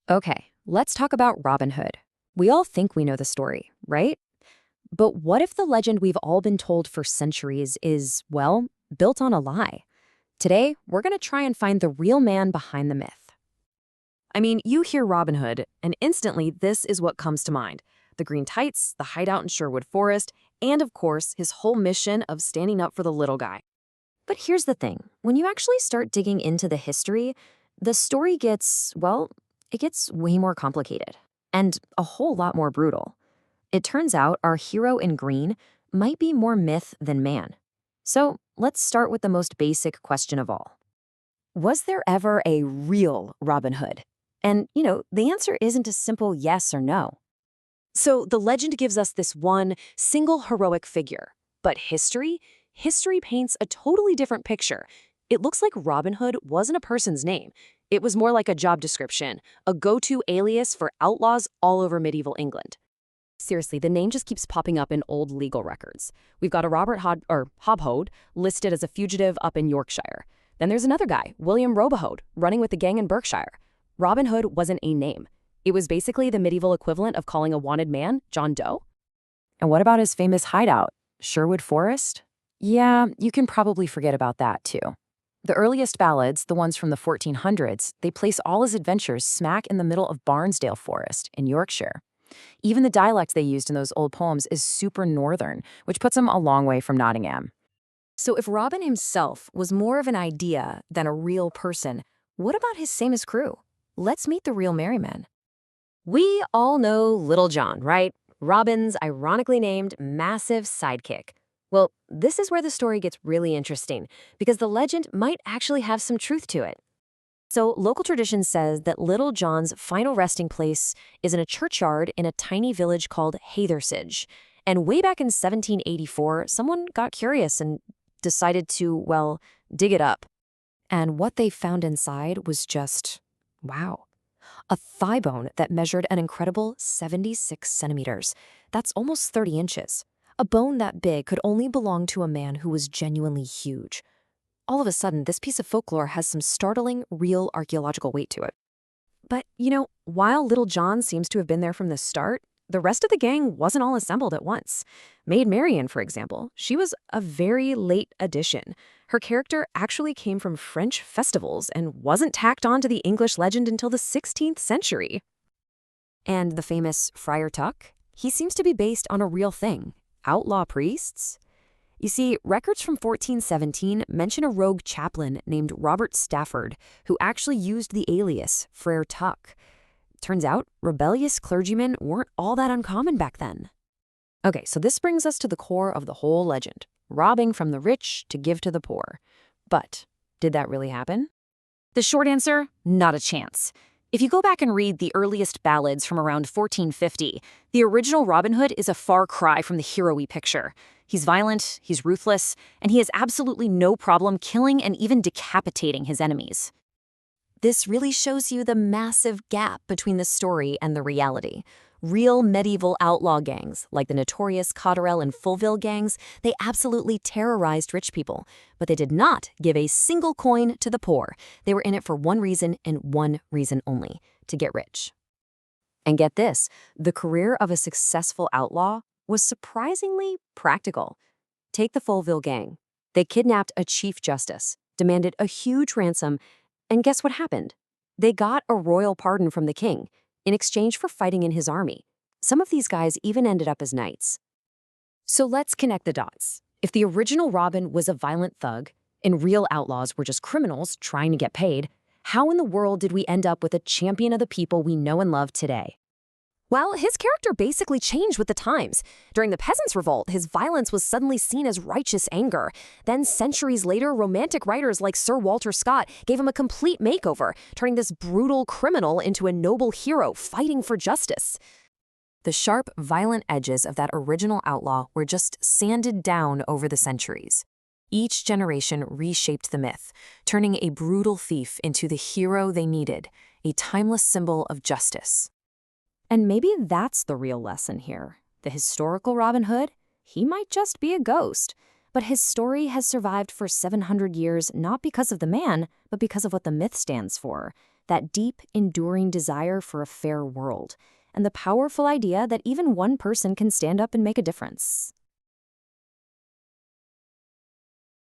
Okay, let's talk about Robin Hood. We all think we know the story, right? But what if the legend we've all been told for centuries is, well, built on a lie? Today, we're going to try and find the real man behind the myth. I mean, you hear Robin Hood, and instantly this is what comes to mind. The green tights, the hideout in Sherwood Forest, and of course, his whole mission of standing up for the little guy. But here's the thing. When you actually start digging into the history, the story gets, well, it gets way more complicated and a whole lot more brutal. It turns out our hero in green might be more myth than man. So let's start with the most basic question of all. Was there ever a real Robin Hood? And, the answer isn't a simple yes or no. So the legend gives us this one single heroic figure. But history paints a totally different picture. It looks like Robin Hood wasn't a person's name. It was more like a job description, a go-to alias for outlaws all over medieval England. Seriously, the name just keeps popping up in old legal records. We've got a Hobhode listed as a fugitive up in Yorkshire. Then there's another guy, William Robahode, running with the gang in Berkshire. Robin Hood wasn't a name. It was basically the medieval equivalent of calling a wanted man John Doe. And what about his famous hideout, Sherwood Forest? Yeah, you can probably forget about that too. The earliest ballads, the ones from the 1400s, they place all his adventures smack in the middle of Barnsdale Forest in Yorkshire. Even the dialect they used in those old poems is super northern, which puts him a long way from Nottingham. So if Robin himself was more of an idea than a real person, what about his famous crew? Let's meet the real merrymen. We all know Little John, right? Robin's ironically named massive sidekick. Well, this is where the story gets really interesting, because the legend might actually have some truth to it. So local tradition says that Little John's final resting place is in a churchyard in a tiny village called Hathersage. And way back in 1784, someone got curious and decided to, well, dig it up. And what they found inside was just, wow. A thigh bone that measured an incredible 76 centimeters. That's almost 30 inches. A bone that big could only belong to a man who was genuinely huge. All of a sudden, this piece of folklore has some startling, real archaeological weight to it. But, while Little John seems to have been there from the start, the rest of the gang wasn't all assembled at once. Maid Marian, for example, she was a very late addition. Her character actually came from French festivals and wasn't tacked on to the English legend until the 16th century. And the famous Friar Tuck? He seems to be based on a real thing, outlaw priests. You see, records from 1417 mention a rogue chaplain named Robert Stafford, who actually used the alias Friar Tuck. Turns out, rebellious clergymen weren't all that uncommon back then. Okay, so this brings us to the core of the whole legend, robbing from the rich to give to the poor. But did that really happen? The short answer, not a chance. If you go back and read the earliest ballads from around 1450, the original Robin Hood is a far cry from the hero we picture. He's violent, he's ruthless, and he has absolutely no problem killing and even decapitating his enemies. This really shows you the massive gap between the story and the reality. Real medieval outlaw gangs, like the notorious Cotterell and Fulville gangs, they absolutely terrorized rich people. But they did not give a single coin to the poor. They were in it for one reason and one reason only, to get rich. And get this, the career of a successful outlaw was surprisingly practical. Take the Fulville gang. They kidnapped a chief justice, demanded a huge ransom, and guess what happened? They got a royal pardon from the king in exchange for fighting in his army. Some of these guys even ended up as knights. So let's connect the dots. If the original Robin was a violent thug and real outlaws were just criminals trying to get paid, how in the world did we end up with a champion of the people we know and love today? Well, his character basically changed with the times. During the Peasants' Revolt, his violence was suddenly seen as righteous anger. Then centuries later, romantic writers like Sir Walter Scott gave him a complete makeover, turning this brutal criminal into a noble hero fighting for justice. The sharp, violent edges of that original outlaw were just sanded down over the centuries. Each generation reshaped the myth, turning a brutal thief into the hero they needed, a timeless symbol of justice. And maybe that's the real lesson here. The historical Robin Hood, he might just be a ghost, but his story has survived for 700 years not because of the man, but because of what the myth stands for. that deep, enduring desire for a fair world, and the powerful idea that even one person can stand up and make a difference.